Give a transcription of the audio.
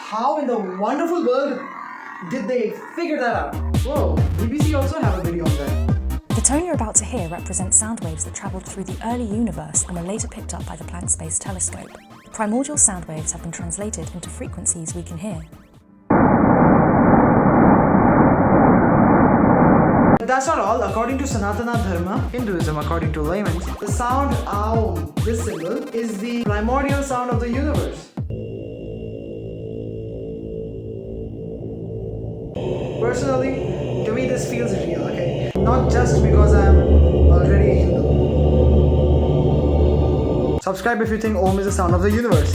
How in the wonderful world did they figure that out? Whoa, BBC also have a video on that. The tone you're about to hear represents sound waves that travelled through the early universe and were later picked up by the Planck Space Telescope. Primordial sound waves have been translated into frequencies we can hear. But that's not all. According to Sanatana Dharma, Hinduism, according to laymen, the sound Aum, this symbol, is the primordial sound of the universe. Personally, to me this feels real, okay? Not just because I'm already a Hindu. Subscribe if you think Om is the sound of the universe.